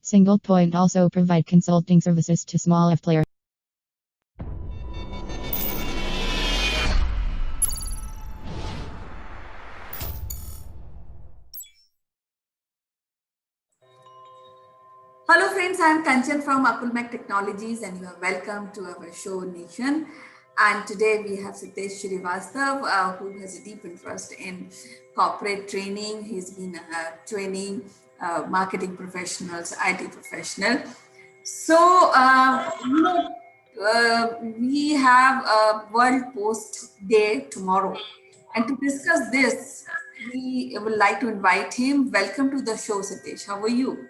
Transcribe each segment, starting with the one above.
Single Point also provide consulting services to small F players. Hello friends, I am Kanchan from Akulmach Technologies and you are welcome to our show Nation. And today we have Sitesh Srivastav who has a deep interest in corporate training. He's been training marketing professionals, IT professional. So, we have a World Post Day tomorrow. And to discuss this, we would like to invite him. Welcome to the show, Sitesh. How are you?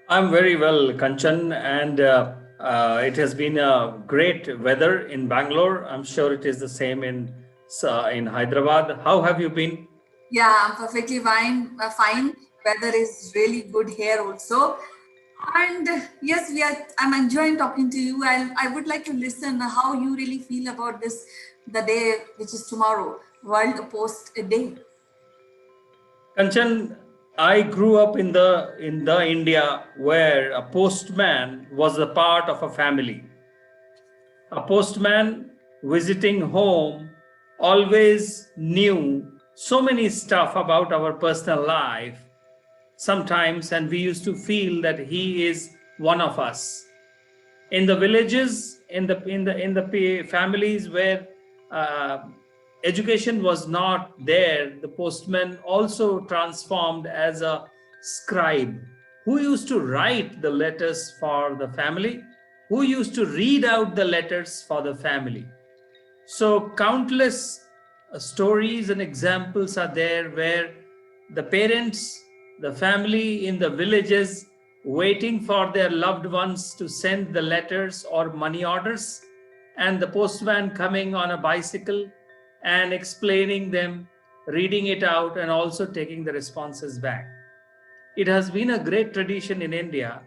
I'm very well, Kanchan, and it has been a great weather in Bangalore. I'm sure it is the same in Hyderabad. How have you been? Yeah, I'm perfectly fine. Fine. Weather is really good here also. And yes, we are. I'm enjoying talking to you. I would like to listen how you really feel about this, the day which is tomorrow, World Post Day. Kanchan, I grew up in the India where a postman was a part of a family. A postman visiting home always knew so many stuff about our personal life sometimes, and we used to feel that he is one of us. In the villages, in the families where uh, education was not there, the postman also transformed as a scribe who used to write the letters for the family, who used to read out the letters for the family. So countless stories and examples are there where the parents, the family in the villages waiting for their loved ones to send the letters or money orders, and the postman coming on a bicycle and explaining them, reading it out, and also taking the responses back. It has been a great tradition in India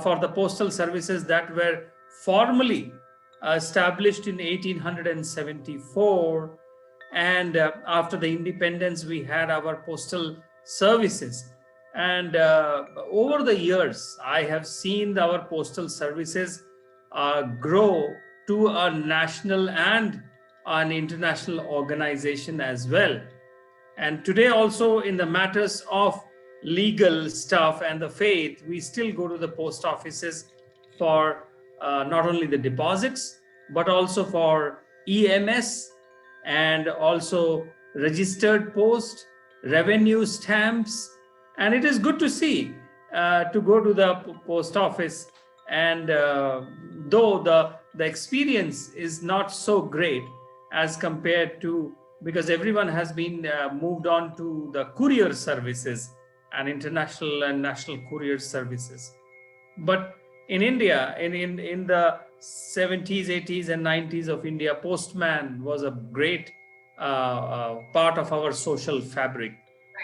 for the postal services that were formally established in 1874. And after the independence, we had our postal services. And over the years, I have seen our postal services grow to a national and an international organization as well. And today also in the matters of legal stuff and the faith, we still go to the post offices for not only the deposits, but also for EMS and also registered post, revenue stamps. And it is good to see to go to the post office. And though the experience is not so great as compared to, because everyone has been moved on to the courier services and international and national courier services. But in India, in the 70s, 80s, and 90s of India, postman was a great part of our social fabric.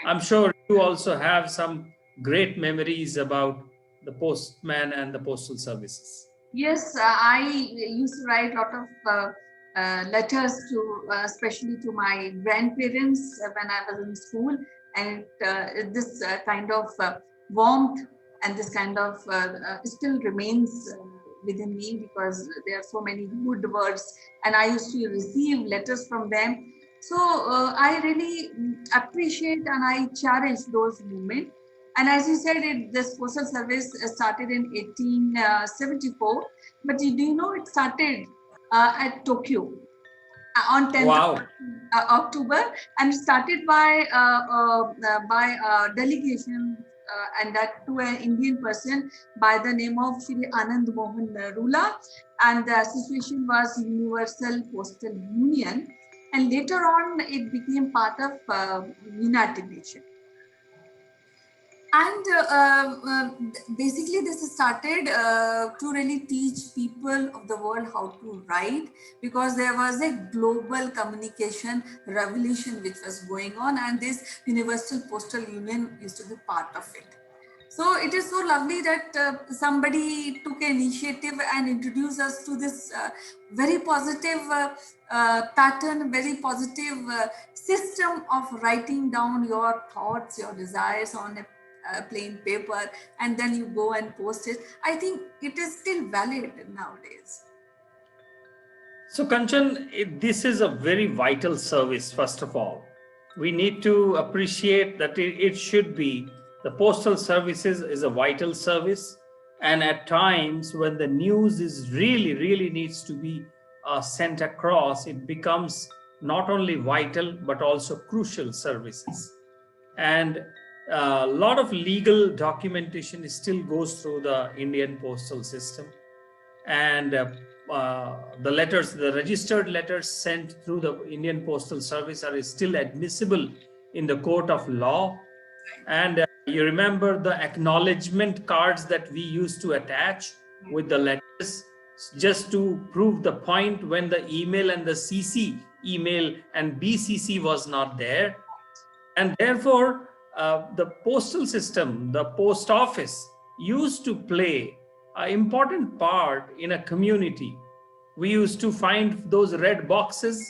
I'm sure you also have some great memories about the postman and the postal services. Yes, I used to write a lot of letters to, especially to my grandparents when I was in school, and this kind of warmth and this kind of still remains within me because there are so many good words, and I used to receive letters from them. So I really appreciate and I cherish those moments. And as you said, this postal service started in 1874. But do you know it started at Tokyo on 10th Wow. October, and started by a delegation, and that to an Indian person by the name of Shri Anand Mohan Rula, and the association was Universal Postal Union, and later on it became part of United Nations. And basically, this started to really teach people of the world how to write, because there was a global communication revolution which was going on, and this Universal Postal Union used to be part of it. So it is so lovely that somebody took an initiative and introduced us to this very positive pattern, very positive system of writing down your thoughts, your desires on a plain paper, and then you go and post it. I think it is still valid nowadays. So, Kanchan, this is a very vital service, first of all. We need to appreciate that it should be, the postal services is a vital service. And at times when the news is really needs to be sent across, it becomes not only vital, but also crucial services. And a lot of legal documentation still goes through the Indian postal system, and the letters, the registered letters sent through the Indian Postal Service are still admissible in the court of law. And you remember the acknowledgement cards that we used to attach with the letters, just to prove the point when the email and the CC email and BCC was not there. And therefore, the postal system, the post office used to play an important part in a community. We used to find those red boxes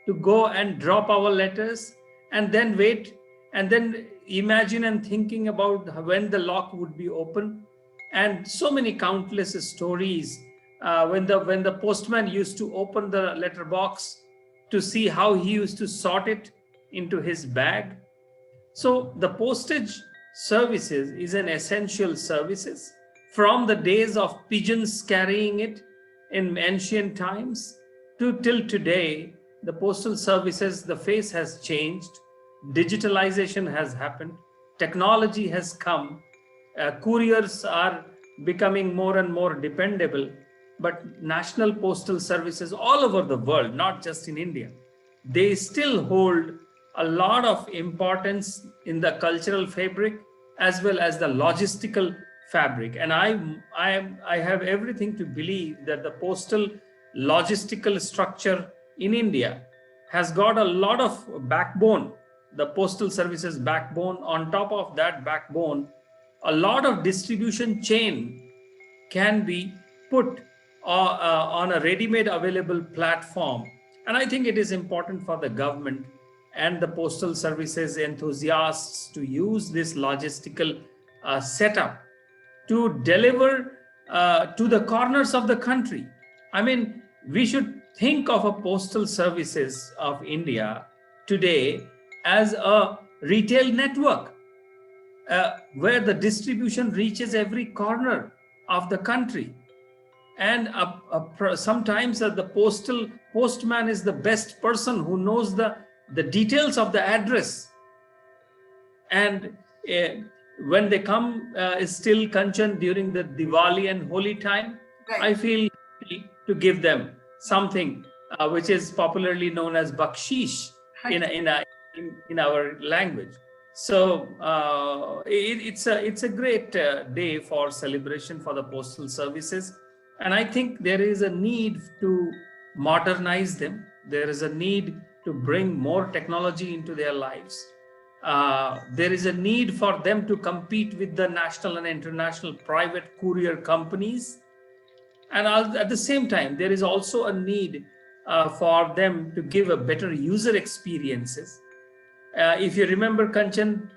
to go and drop our letters, and then wait, and then imagine and thinking about when the lock would be open. And so many countless stories when the postman used to open the letter box to see how he used to sort it into his bag. So the postage services is an essential services from the days of pigeons carrying it in ancient times to till today. The postal services, the face has changed, digitalization has happened, technology has come, couriers are becoming more and more dependable, but national postal services all over the world, not just in India, they still hold a lot of importance in the cultural fabric as well as the logistical fabric. And I have everything to believe that the postal logistical structure in India has got a lot of backbone, the postal services backbone. On top of that backbone, a lot of distribution chain can be put on a ready-made available platform. And I think it is important for the government and the postal services enthusiasts to use this logistical setup to deliver to the corners of the country. I mean, we should think of a postal services of India today as a retail network where the distribution reaches every corner of the country. And sometimes the postman is the best person who knows the details of the address. And when they come, still Kanchan, during the Diwali and Holi time, right, I feel happy to give them something which is popularly known as bakshish in our language. So it's a great day for celebration for the postal services. And I think there is a need to modernize them. There is a need to bring more technology into their lives. There is a need for them to compete with the national and international private courier companies. And at the same time, there is also a need for them to give a better user experiences. If you remember, Kanchan,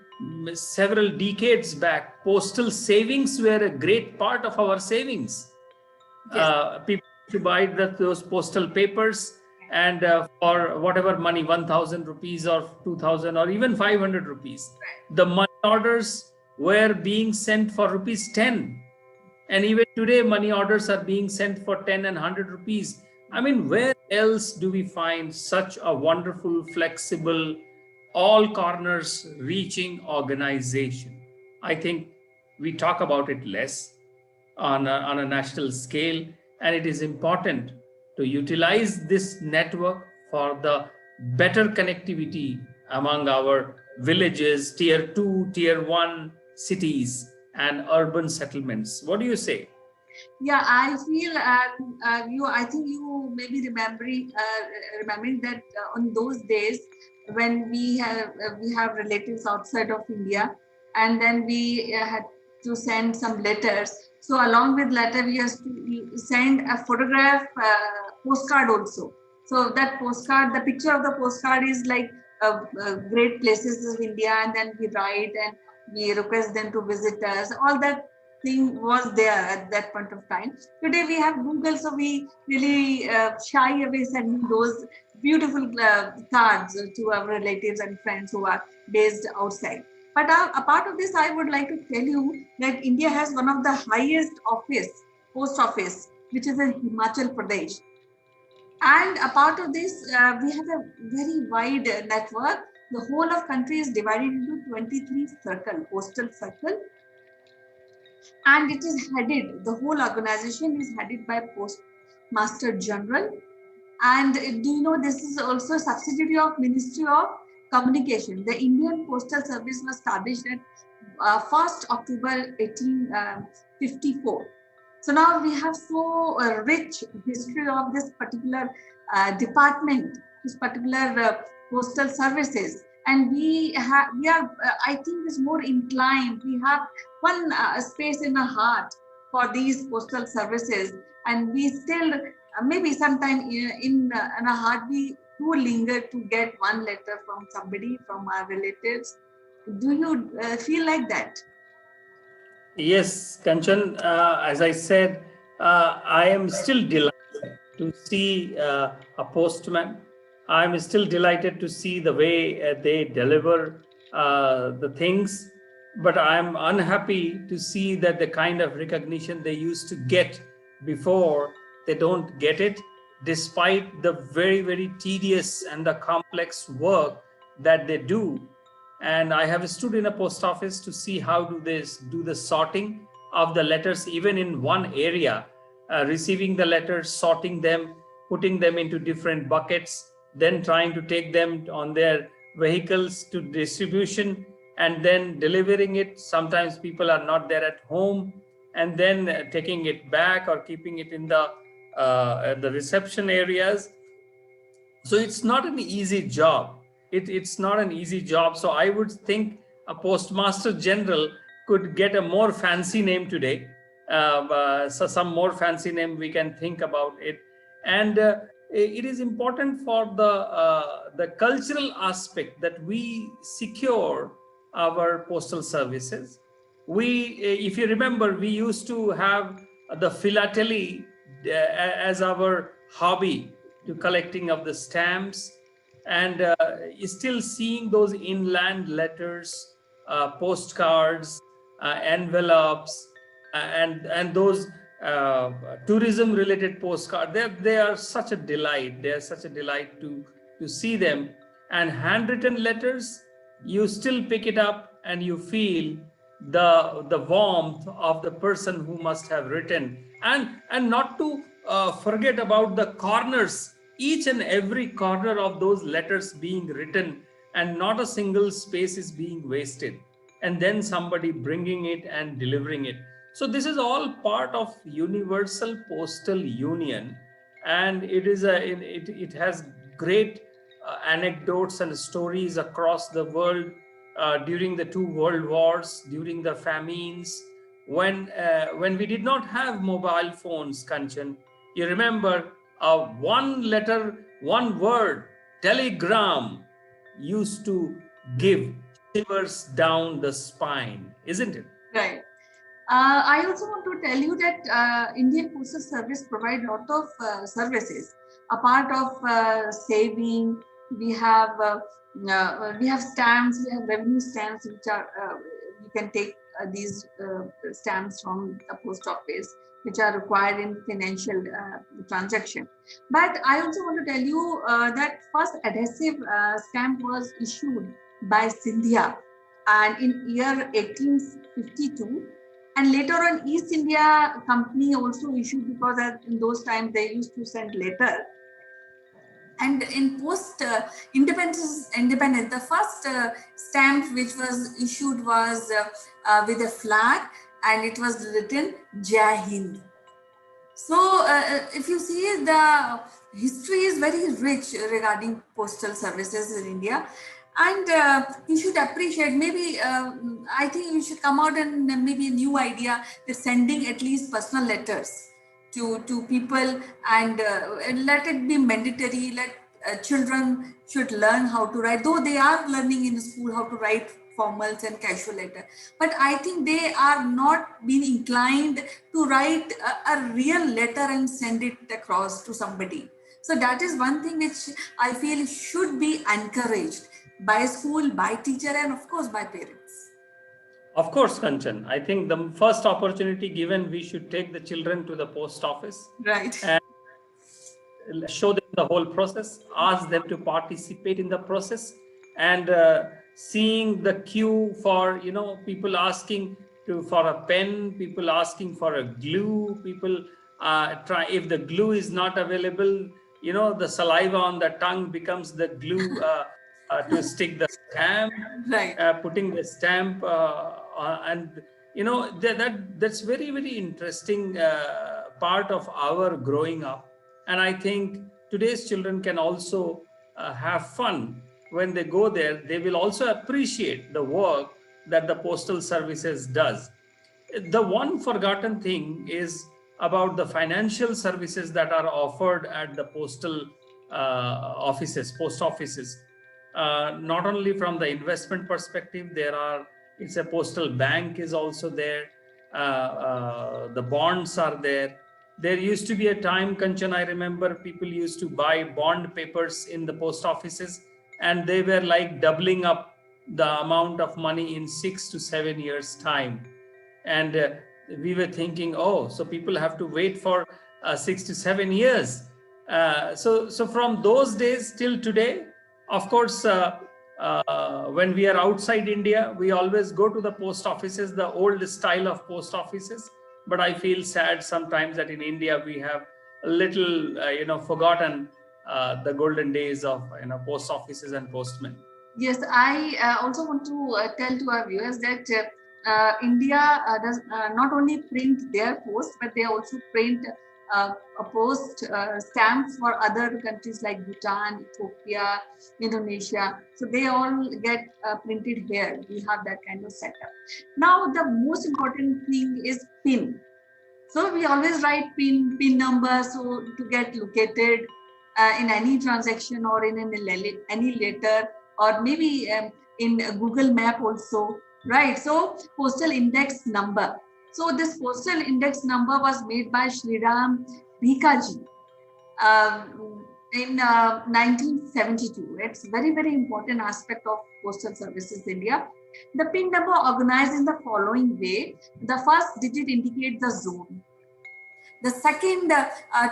several decades back, postal savings were a great part of our savings. Yes. People to buy those postal papers, and for whatever money, 1,000 rupees or 2,000 or even 500 rupees. Right. The money orders were being sent for rupees 10. And even today, money orders are being sent for 10 and 100 rupees. I mean, where else do we find such a wonderful, flexible, all corners reaching organization? I think we talk about it less on a national scale, and it is important to utilize this network for the better connectivity among our villages, tier 2, tier 1 cities and urban settlements. What do you say? Yeah, I feel I think you may be remembering that on those days when we have relatives outside of India, and then we had to send some letters. So along with letter, we have to send a photograph postcard also. So that postcard, the picture of the postcard is like great places of India, and then we write, and we request them to visit us. All that thing was there at that point of time. Today we have Google, so we really shy away sending those beautiful cards to our relatives and friends who are based outside. But apart of this, I would like to tell you that India has one of the highest post office, which is in Himachal Pradesh. And a part of this, we have a very wide network. The whole of country is divided into 23 postal circle, and it is headed, the whole organization is headed by Postmaster General. And do you know this is also a subsidiary of Ministry of Communication. The Indian Postal Service was established at 1st October 1854. So now we have so rich history of this particular department, this particular postal services, and we are, I think, is more inclined. We have one space in our heart for these postal services, and we still maybe sometime in our heart we do linger to get one letter from somebody, from our relatives. Do you feel like that? Yes, Kanchan, as I said, I am still delighted to see a postman. I'm still delighted to see the way they deliver the things, but I'm unhappy to see that the kind of recognition they used to get before, they don't get it, despite the very, very tedious and the complex work that they do. And I have stood in a post office to see how do they do the sorting of the letters, even in one area, receiving the letters, sorting them, putting them into different buckets, then trying to take them on their vehicles to distribution, and then delivering it. Sometimes people are not there at home, and then taking it back or keeping it in the reception areas. So it's not an easy job. It's not an easy job. So I would think a postmaster general could get a more fancy name today. So some more fancy name we can think about it. And it is important for the cultural aspect that we secure our postal services. We, if you remember, we used to have the philately as our hobby, to collecting of the stamps, and still seeing those inland letters, postcards, envelopes, and those tourism related postcards. They are such a delight. They are such a delight to see them. And handwritten letters, you still pick it up and you feel the warmth of the person who must have written. And not to forget about the corners, each and every corner of those letters being written, and not a single space is being wasted, and then somebody bringing it and delivering it. So this is all part of Universal Postal Union, and it has great anecdotes and stories across the world, during the two world wars, during the famines, when we did not have mobile phones, Kanchan. You remember, one letter, one word, telegram, used to give shivers down the spine, isn't it? Right. I also want to tell you that Indian Postal Service provide a lot of services. A part of saving, we have stamps, we have revenue stamps, which are you can take these stamps from the post office, which are required in financial transaction. But I also want to tell you that first adhesive stamp was issued by Scindia, and in year 1852. And later on, East India Company also issued, because in those times they used to send letter. And in post independence, the first stamp which was issued was with a flag, and it was written Jai Hind. So if you see, the history is very rich regarding postal services in India. And we should appreciate, maybe I think we should come out and maybe a new idea, that sending at least personal letters to people, and let it be mandatory. Let children should learn how to write, though they are learning in school how to write formals and casual letter. But I think they are not been inclined to write a real letter and send it across to somebody. So that is one thing which I feel should be encouraged by school, by teacher, and of course by parents. Of course, Kanchan. I think the first opportunity given, we should take the children to the post office Right. and show them the whole process, ask them to participate in the process, and seeing the queue for, people asking for a pen, people asking for a glue, people try, if the glue is not available, the saliva on the tongue becomes the glue to stick the stamp, Right. putting the stamp and that's very, very interesting part of our growing up. And I think today's children can also have fun when they go there. They will also appreciate the work that the postal services does. The one forgotten thing is about the financial services that are offered at the postal post offices. Not only from the investment perspective, it's a postal bank is also there. The bonds are there. There used to be a time, Kanchan, I remember people used to buy bond papers in the post offices, and they were like doubling up the amount of money in 6 to 7 years' time. And we were thinking, oh, so people have to wait for 6 to 7 years. So from those days till today, of course, when we are outside India, we always go to the post offices, the old style of post offices. But I feel sad sometimes that in India we have a little, forgotten the golden days of post offices and postmen. Yes, I also want to tell to our viewers that India does not only print their post, but they also print a post stamps for other countries like Bhutan, Ethiopia, Indonesia. So they all get printed here. We have that kind of setup. Now, the most important thing is PIN. So we always write PIN number so to get located in any transaction or in any letter, or maybe in Google Map also, right? So postal index number. So this postal index number was made by Shriram Bhikaji in 1972. It's very, very important aspect of postal services India. The PIN number organized in the following way. The first digit indicates the zone. The second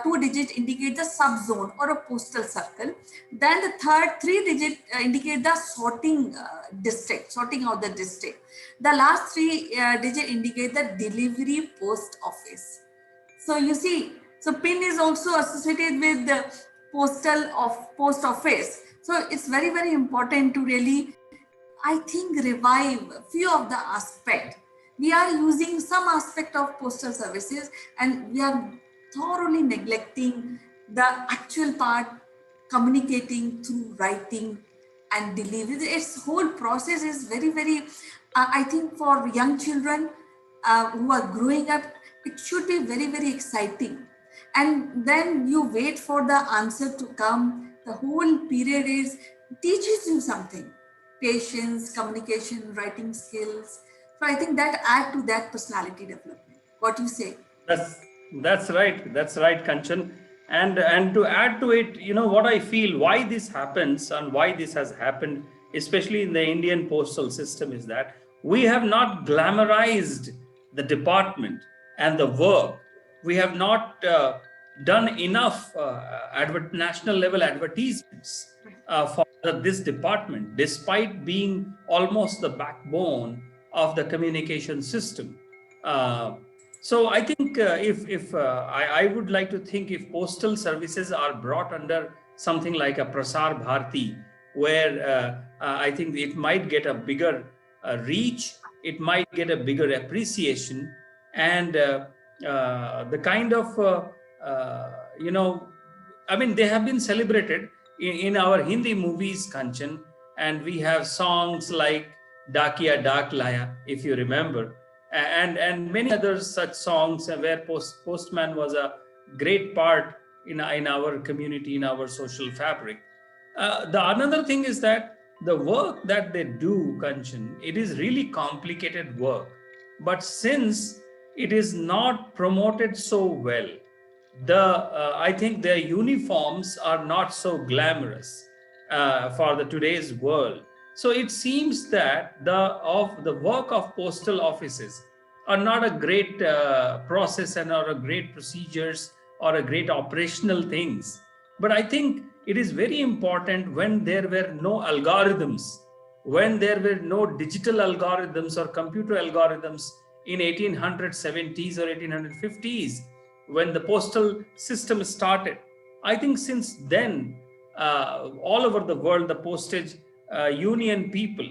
two digit indicate the subzone or a postal circle. Then the third three digit indicate the sorting district, sorting out the district. The last three digit indicate the delivery post office. So you see, so PIN is also associated with the post office. So it's very, very important to really, I think, revive few of the aspect. We are using some aspect of postal services and we are thoroughly neglecting the actual part, communicating through writing and delivery. Its whole process is very, very, I think for young children who are growing up, it should be very, very exciting. And then you wait for the answer to come. The whole period teaches you something. Patience, communication, writing skills. So I think that add to that personality development. What do you say? That's right. That's right, Kanchan. And to add to it, what I feel, why this happens and why this has happened, especially in the Indian postal system, is that we have not glamorized the department and the work. We have not done enough national level advertisements for this department, despite being almost the backbone of the communication system. So I think I would like to think if postal services are brought under something like a Prasar Bharati, where I think it might get a bigger reach, it might get a bigger appreciation, and the kind of, they have been celebrated in our Hindi movies, Kanchan, and we have songs like Dakiya Dak Laya, if you remember, and many other such songs where postman was a great part in our community, in our social fabric. The another thing is that the work that they do, Kanchan, it is really complicated work. But since it is not promoted so well, I think their uniforms are not so glamorous for the today's world. So it seems that the work of postal offices are not a great process and or a great procedures or a great operational things. But I think it is very important when there were no algorithms, when there were no digital algorithms or computer algorithms in 1870s or 1850s, when the postal system started. I think since then, all over the world, the postage union people,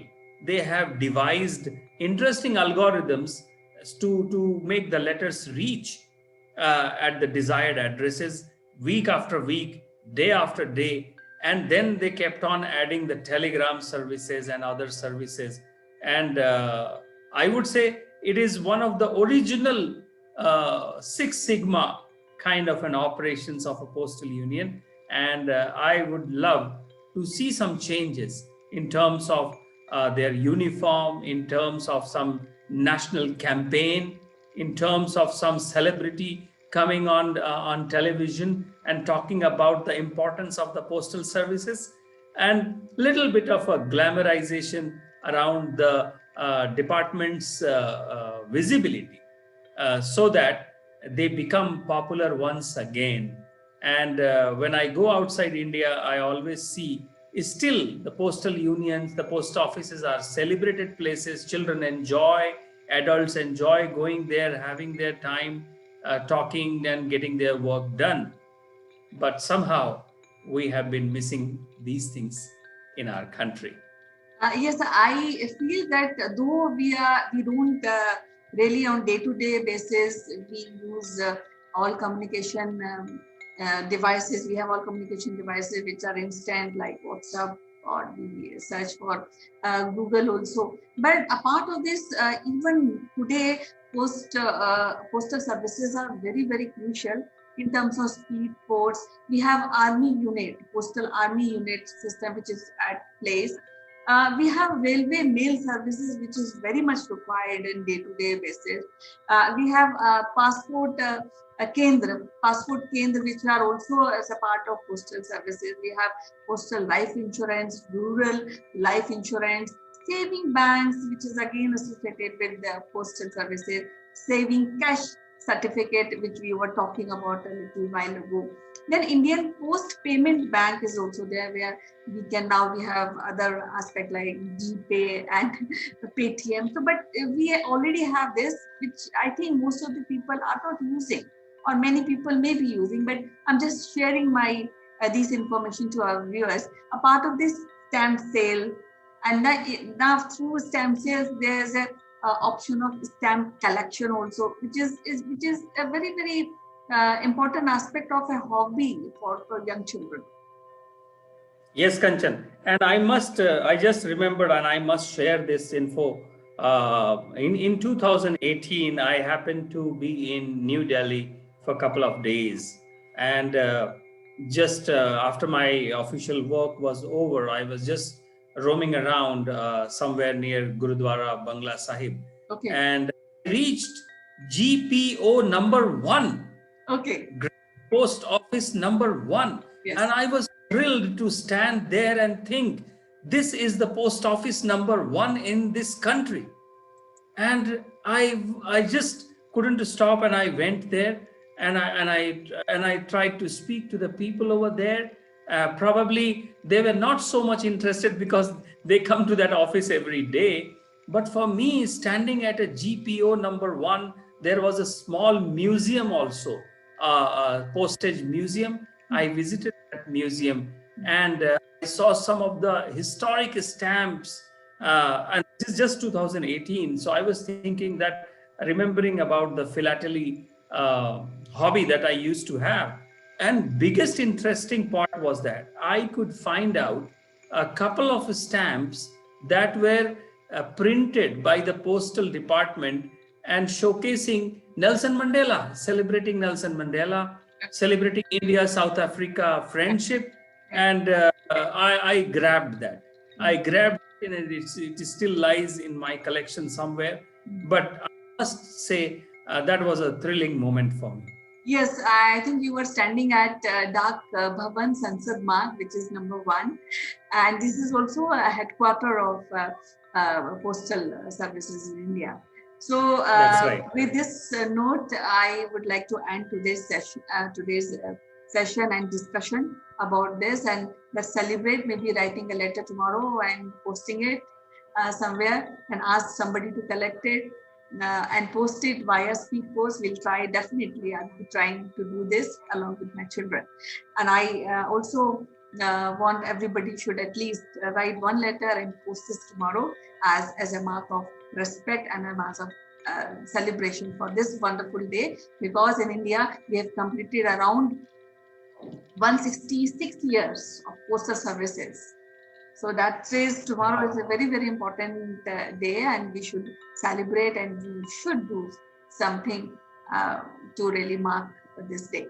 they have devised interesting algorithms to make the letters reach at the desired addresses week after week, day after day. And then they kept on adding the telegram services and other services. And I would say it is one of the original Six Sigma kind of an operations of a postal union. And I would love to see some changes in terms of their uniform, in terms of some national campaign, in terms of some celebrity coming on television and talking about the importance of the postal services, and little bit of a glamorization around the department's visibility, so that they become popular once again. And when I go outside India, I always see still the postal unions, the post offices are celebrated places. Children enjoy, adults enjoy going there, having their time, talking and getting their work done. But somehow we have been missing these things in our country. Yes, I feel that though we don't really on day-to-day basis, we use all communication devices. We have all communication devices which are instant, like WhatsApp, or we search for Google also. But a part of this, even today, postal services are very, very crucial in terms of speed ports. We have army unit, postal army unit system, which is at place. We have railway mail services, which is very much required in day-to-day basis. We have passport kendra, which are also as a part of postal services. We have postal life insurance, rural life insurance, saving banks, which is again associated with the postal services, saving cash certificate, which we were talking about a little while ago. Then Indian Post Payment Bank is also there, where we have other aspect like GPay and Paytm. So, but we already have this, which I think most of the people are not using, or many people may be using. But I'm just sharing my this information to our viewers. A part of this stamp sale, and now through stamp sales, there's a option of stamp collection also, which is a very, very important aspect of a hobby for young children. Yes, Kanchan. And I just remembered, and I must share this info. In 2018, I happened to be in New Delhi for a couple of days. And just after my official work was over, I was just roaming around somewhere near Gurudwara Bangla Sahib. Okay. And reached GPO number 1. Okay. Post office number 1. Yes. And I was thrilled to stand there and think, this is the post office number 1 in this country. And I just couldn't stop, and I went there, and I tried to speak to the people over there. Probably they were not so much interested because they come to that office every day. But for me, standing at a GPO number 1, there was a small museum also, postage museum. I visited that museum, and I saw some of the historic stamps, and this is just 2018. So I was thinking that, remembering about the philately hobby that I used to have. And biggest interesting part was that I could find out a couple of stamps that were printed by the postal department and showcasing Nelson Mandela, celebrating Nelson Mandela, celebrating India-South Africa friendship. And I grabbed that. I grabbed it and it still lies in my collection somewhere. But I must say that was a thrilling moment for me. Yes, I think you were standing at Dak Bhavan Sansad Marg, which is #1, and this is also a headquarter of postal services in India. So, That's right. with this note, I would like to end today's session and discussion about this, and let's celebrate. Maybe writing a letter tomorrow and posting it somewhere, and ask somebody to collect it. And post it via speed post. We'll try, definitely. I'll be trying to do this along with my children. And I also want everybody should at least write one letter and post this tomorrow as a mark of respect and a mark of celebration for this wonderful day, because in India we have completed around 166 years of postal services. So that says tomorrow is a very, very important day, and we should celebrate, and we should do something to really mark this day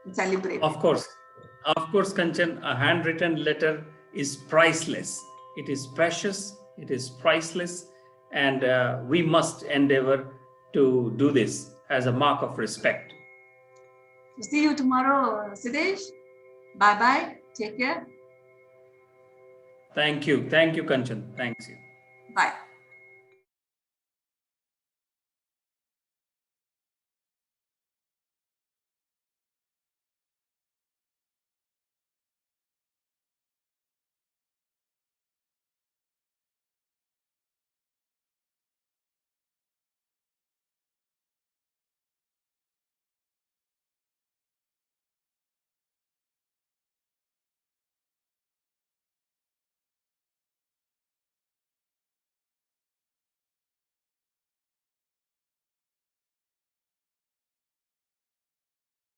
and celebrate. Of course, Kanchan, a handwritten letter is priceless. It is precious, it is priceless, and we must endeavor to do this as a mark of respect. So see you tomorrow, Siddesh. Bye-bye. Take care. Thank you, Kanchan. Thanks you. Bye.